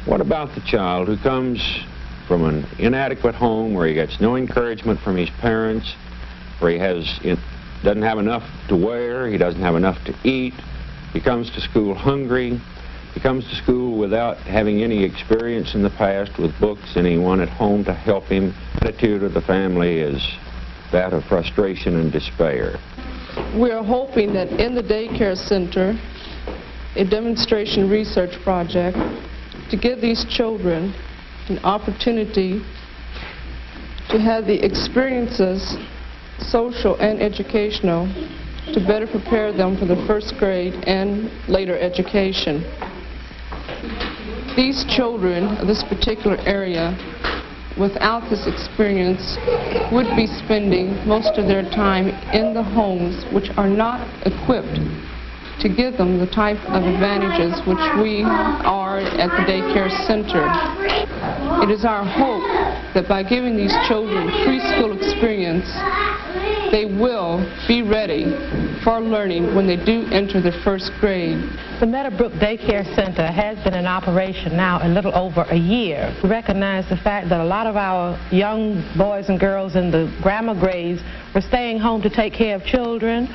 What about the child who comes from an inadequate home where he gets no encouragement from his parents, where he doesn't have enough to wear, he doesn't have enough to eat, he comes to school hungry, he comes to school without having any experience in the past with books, anyone at home to help him. The attitude of the family is that of frustration and despair. We're hoping that in the daycare center, a demonstration research project to give these children an opportunity to have the experiences, social and educational, to better prepare them for the first grade and later education. These children of this particular area, without this experience, would be spending most of their time in the homes which are not equipped to give them the type of advantages which we are at the daycare center. It is our hope that by giving these children preschool experience, they will be ready for learning when they do enter the first grade. The Meadowbrook Daycare Center has been in operation now a little over a year. We recognize the fact that a lot of our young boys and girls in the grammar grades were staying home to take care of children.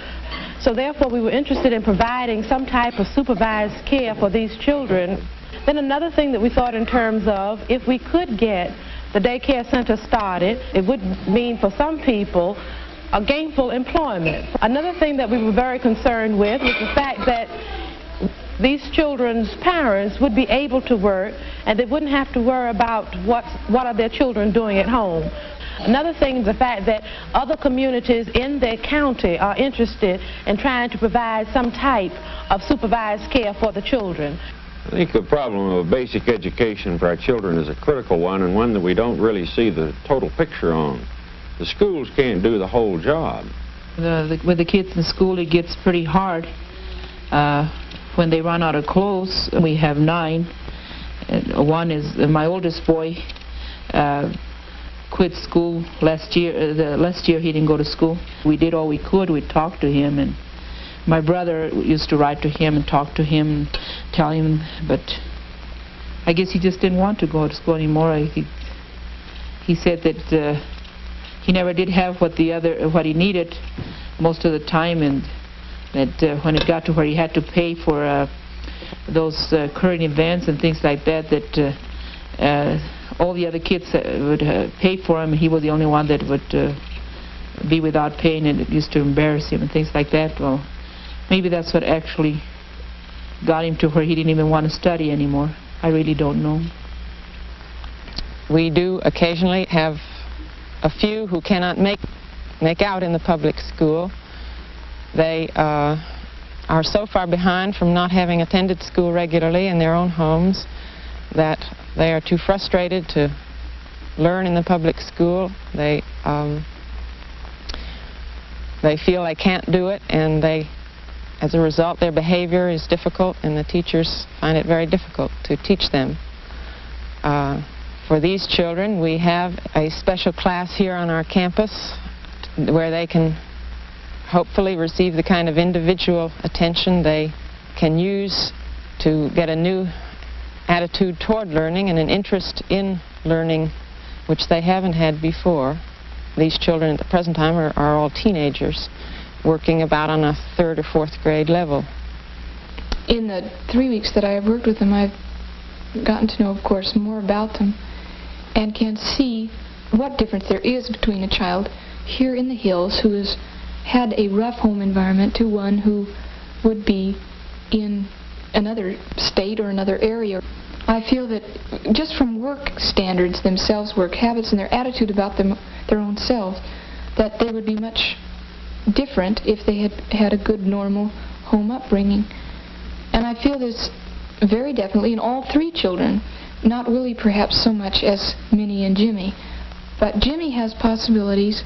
So therefore we were interested in providing some type of supervised care for these children. Then another thing that we thought in terms of, if we could get the daycare center started, it would mean for some people a gainful employment. Another thing that we were very concerned with was the fact that these children's parents would be able to work and they wouldn't have to worry about what are their children doing at home. Another thing is the fact that other communities in their county are interested in trying to provide some type of supervised care for the children. I think the problem of basic education for our children is a critical one, and one that we don't really see the total picture on. The schools can't do the whole job. With the kids in school, it gets pretty hard. When they run out of clothes, we have 9. One is my oldest boy. Quit school last year. Last year he didn't go to school. We did all we could. We talked to him, and my brother used to write to him and talk to him and tell him, but I guess he just didn't want to go to school anymore. He said that he never did have what he needed most of the time, and that when it got to where he had to pay for those current events and things like that, that all the other kids would pay for him, and he was the only one that would be without paying, and it used to embarrass him and things like that. Well, maybe that's what actually got him to where he didn't even want to study anymore. I really don't know. We do occasionally have a few who cannot make out in the public school. They are so far behind from not having attended school regularly in their own homes that they are too frustrated to learn in the public school. They feel they can't do it, and as a result, their behavior is difficult, and the teachers find it very difficult to teach them. For these children, we have a special class here on our campus where they can hopefully receive the kind of individual attention they can use to get a new attitude toward learning and an interest in learning which they haven't had before. These children at the present time are all teenagers working about on a 3rd or 4th grade level. In the 3 weeks that I have worked with them, I've gotten to know, of course, more about them and can see what difference there is between a child here in the hills who has had a rough home environment to one who would be in another state or another area. I feel that just from work standards themselves, work habits, and their attitude about their own selves, that they would be much different if they had had a good, normal home upbringing. And I feel this very definitely in all 3 children, not really perhaps so much as Minnie and Jimmy, but Jimmy has possibilities,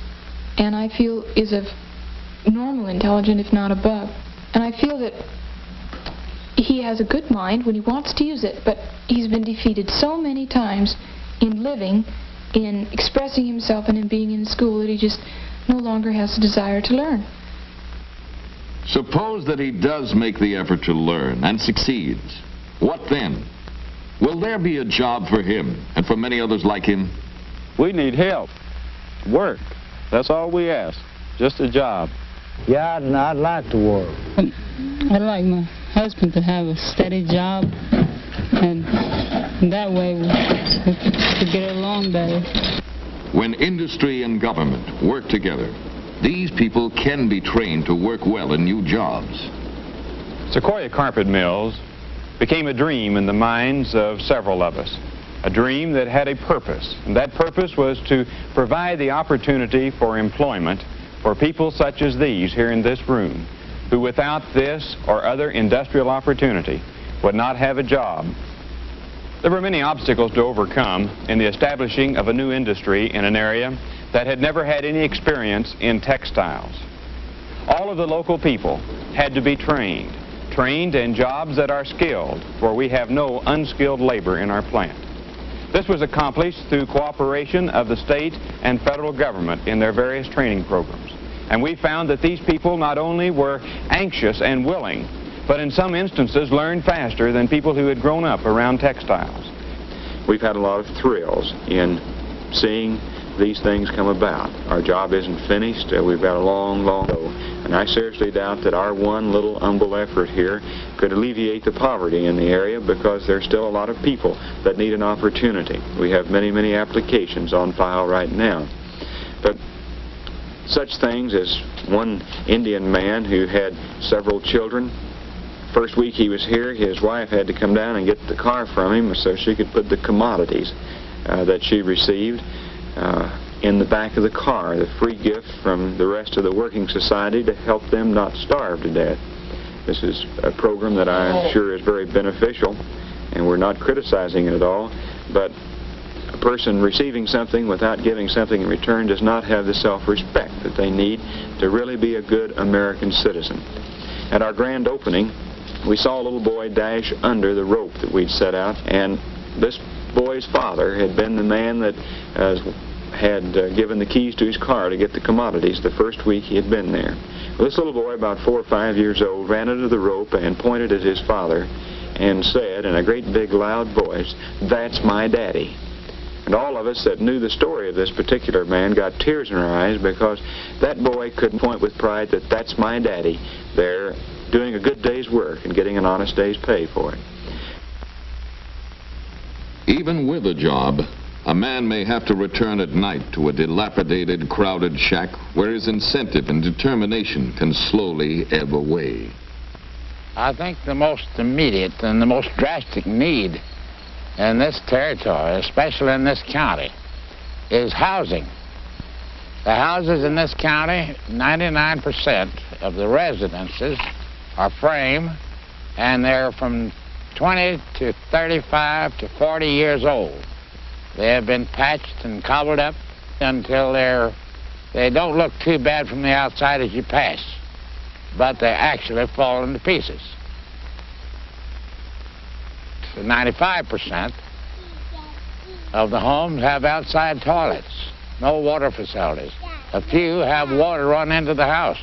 and I feel is of normal intelligence, if not above. And I feel that he has a good mind when he wants to use it, but he's been defeated so many times in living, in expressing himself, and in being in school that he just no longer has a desire to learn. Suppose that he does make the effort to learn and succeeds. What then? Will there be a job for him and for many others like him? We need help, work. That's all we ask, just a job. Yeah, I'd like to work. I'd like my husband to have a steady job, and that way we could get along better. When industry and government work together, these people can be trained to work well in new jobs. Sequoia Carpet Mills became a dream in the minds of several of us. A dream that had a purpose, and that purpose was to provide the opportunity for employment for people such as these here in this room, who without this or other industrial opportunity would not have a job. There were many obstacles to overcome in the establishing of a new industry in an area that had never had any experience in textiles. All of the local people had to be trained in jobs that are skilled, for we have no unskilled labor in our plant. This was accomplished through cooperation of the state and federal government in their various training programs. And we found that these people not only were anxious and willing, but in some instances learned faster than people who had grown up around textiles. We've had a lot of thrills in seeing these things come about. Our job isn't finished. We've got a long, long go. And I seriously doubt that our one little humble effort here could alleviate the poverty in the area, because there's still a lot of people that need an opportunity. We have many, many applications on file right now. But such things as one Indian man who had several children. First week he was here, his wife had to come down and get the car from him so she could put the commodities that she received in the back of the car, the free gift from the rest of the working society to help them not starve to death. This is a program that I'm sure is very beneficial, and we're not criticizing it at all, but a person receiving something without giving something in return does not have the self-respect that they need to really be a good American citizen. At our grand opening, we saw a little boy dash under the rope that we'd set out, and this boy's father had been the man that had given the keys to his car to get the commodities the first week he had been there. Well, this little boy, about 4 or 5 years old, ran under the rope and pointed at his father and said in a great big loud voice, "That's my daddy." And all of us that knew the story of this particular man got tears in our eyes, because that boy could point with pride that that's my daddy there doing a good day's work and getting an honest day's pay for it. Even with a job, a man may have to return at night to a dilapidated, crowded shack where his incentive and determination can slowly ebb away. I think the most immediate and the most drastic need in this territory, especially in this county, is housing. The houses in this county, 99% of the residences are frame, and they're from 20 to 35 to 40 years old. They have been patched and cobbled up until they don't look too bad from the outside as you pass, but they actually fall into pieces. 95% of the homes have outside toilets, no water facilities. A few have water run into the house,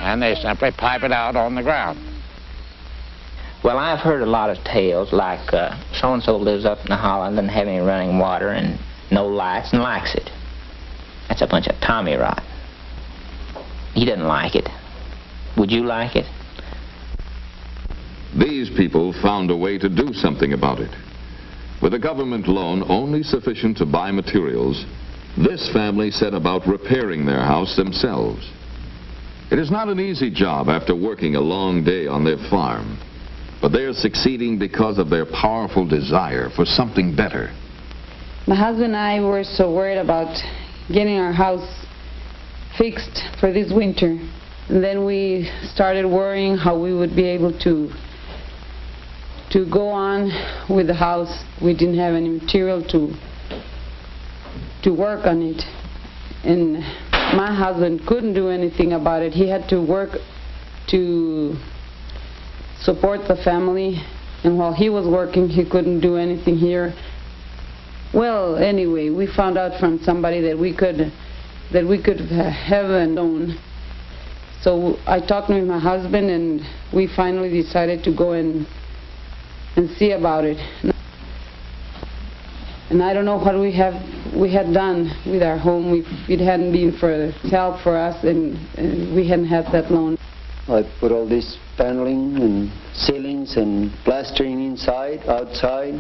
and they simply pipe it out on the ground. Well, I've heard a lot of tales like so-and-so lives up in the hollow and doesn't have any running water and no lights and likes it. That's a bunch of Tommy rot. He doesn't like it. Would you like it? These people found a way to do something about it. With a government loan only sufficient to buy materials, this family set about repairing their house themselves. It is not an easy job after working a long day on their farm, but they are succeeding because of their powerful desire for something better. My husband and I were so worried about getting our house fixed for this winter. And then we started worrying how we would be able to go on with the house. We didn't have any material to work on it. And my husband couldn't do anything about it. He had to work to support the family, and while he was working, he couldn't do anything here. Well, anyway, we found out from somebody that we could have a loan. So I talked with my husband, and we finally decided to go and see about it. And I don't know what we had done with our home if it hadn't been for help for us, and we hadn't had that loan. I put all this paneling and ceilings and plastering inside, outside.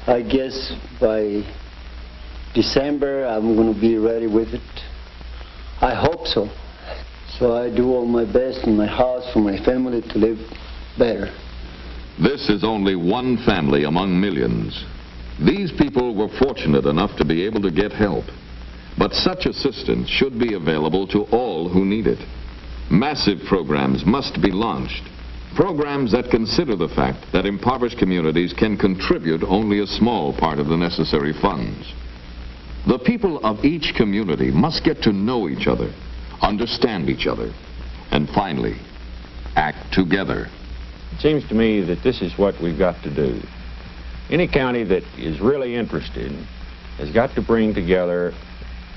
I guess by December I'm going to be ready with it. I hope so. So I do all my best in my house for my family to live better. This is only one family among millions. These people were fortunate enough to be able to get help. But such assistance should be available to all who need it. Massive programs must be launched. Programs that consider the fact that impoverished communities can contribute only a small part of the necessary funds. The people of each community must get to know each other, understand each other, and finally, act together. It seems to me that this is what we've got to do. Any county that is really interested has got to bring together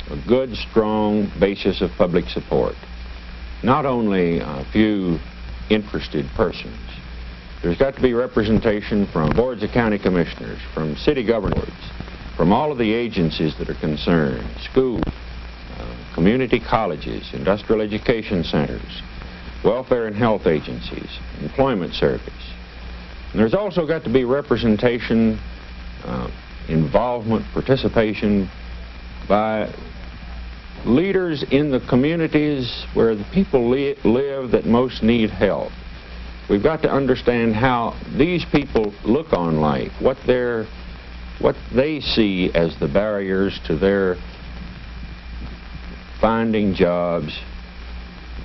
a good, strong basis of public support. Not only a few interested persons. There's got to be representation from boards of county commissioners, from city governors, from all of the agencies that are concerned, schools, community colleges, industrial education centers, welfare and health agencies, employment service. And there's also got to be representation, involvement, participation by leaders in the communities where the people live that most need help. We've got to understand how these people look on life, what they see as the barriers to their finding jobs,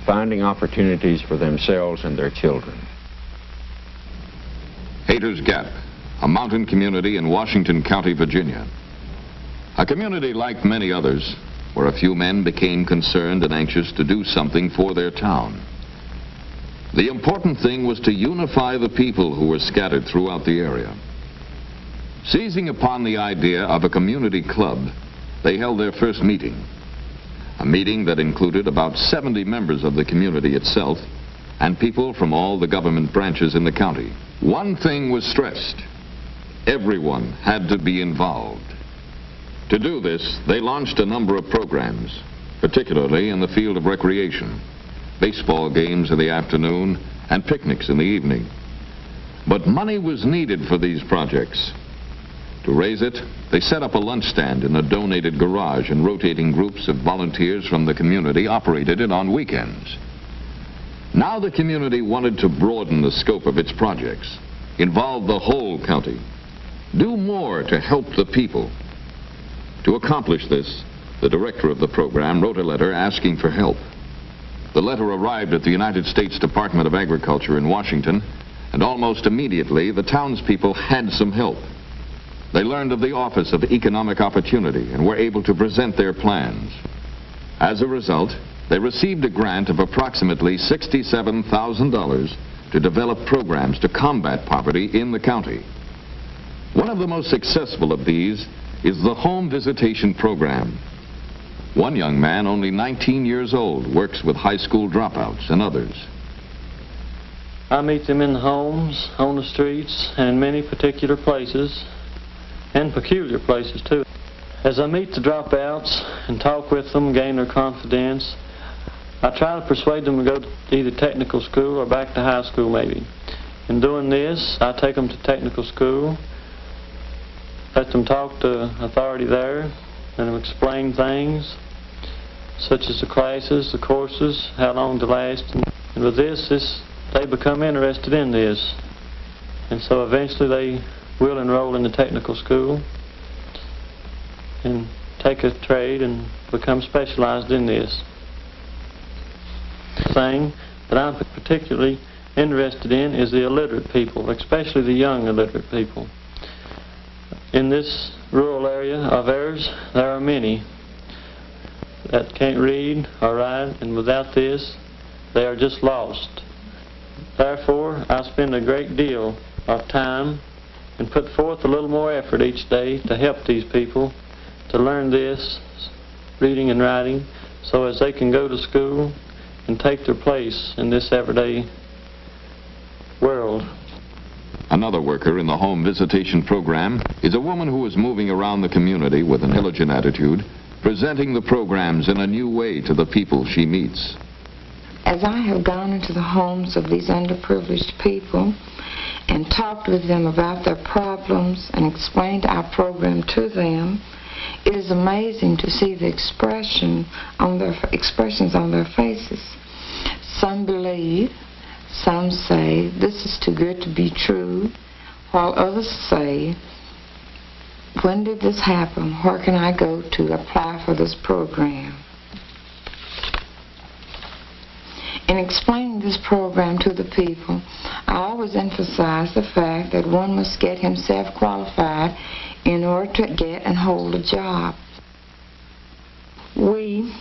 finding opportunities for themselves and their children. Hayters Gap, a mountain community in Washington County, Virginia. A community like many others, where a few men became concerned and anxious to do something for their town. The important thing was to unify the people who were scattered throughout the area. Seizing upon the idea of a community club, they held their first meeting. A meeting that included about 70 members of the community itself and people from all the government branches in the county. One thing was stressed: everyone had to be involved. To do this, they launched a number of programs, particularly in the field of recreation, baseball games in the afternoon and picnics in the evening. But money was needed for these projects. To raise it, they set up a lunch stand in a donated garage, and rotating groups of volunteers from the community operated it on weekends. Now the community wanted to broaden the scope of its projects, involve the whole county, do more to help the people. To accomplish this, the director of the program wrote a letter asking for help. The letter arrived at the United States Department of Agriculture in Washington, and almost immediately the townspeople had some help. They learned of the Office of Economic Opportunity and were able to present their plans. As a result, they received a grant of approximately $67,000 to develop programs to combat poverty in the county. One of the most successful of these is the home visitation program. One young man, only 19 years old, works with high school dropouts and others. I meet them in the homes, on the streets, and in many particular places, and peculiar places too. As I meet the dropouts and talk with them, gain their confidence, I try to persuade them to go to either technical school or back to high school maybe. In doing this, I take them to technical school, let them talk to authority there, let them explain things, such as the classes, the courses, how long they last. And with this, they become interested in this. And so eventually they will enroll in the technical school and take a trade and become specialized in this. The thing that I'm particularly interested in is the illiterate people, especially the young illiterate people. In this rural area of ours, there are many that can't read or write, and without this, they are just lost. Therefore, I spend a great deal of time and put forth a little more effort each day to help these people to learn this, reading and writing, so as they can go to school and take their place in this everyday world. Another worker in the home visitation program is a woman who is moving around the community with an intelligent attitude, presenting the programs in a new way to the people she meets. As I have gone into the homes of these underprivileged people and talked with them about their problems and explained our program to them, it is amazing to see the expressions on their faces. Some believe, some say, this is too good to be true, while others say, when did this happen? Where can I go to apply for this program? In explaining this program to the people, I always emphasize the fact that one must get himself qualified in order to get and hold a job. We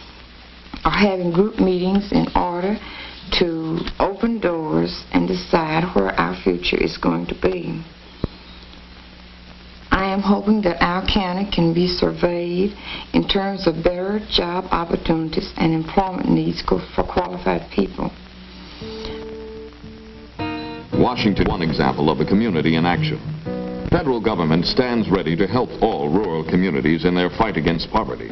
are having group meetings in order to open doors and decide where our future is going to be. I am hoping that our county can be surveyed in terms of better job opportunities and employment needs for qualified people. Washington is one example of a community in action. Federal government stands ready to help all rural communities in their fight against poverty.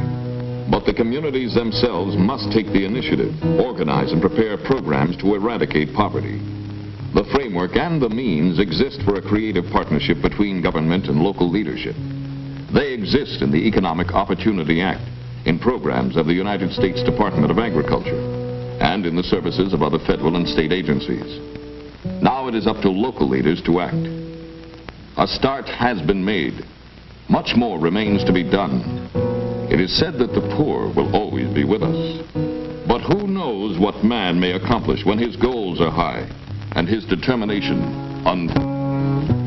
But the communities themselves must take the initiative, organize and prepare programs to eradicate poverty. The framework and the means exist for a creative partnership between government and local leadership. They exist in the Economic Opportunity Act, in programs of the United States Department of Agriculture, and in the services of other federal and state agencies. Now it is up to local leaders to act. A start has been made. Much more remains to be done. It is said that the poor will always be with us. But who knows what man may accomplish when his goals are high and his determination unbounded.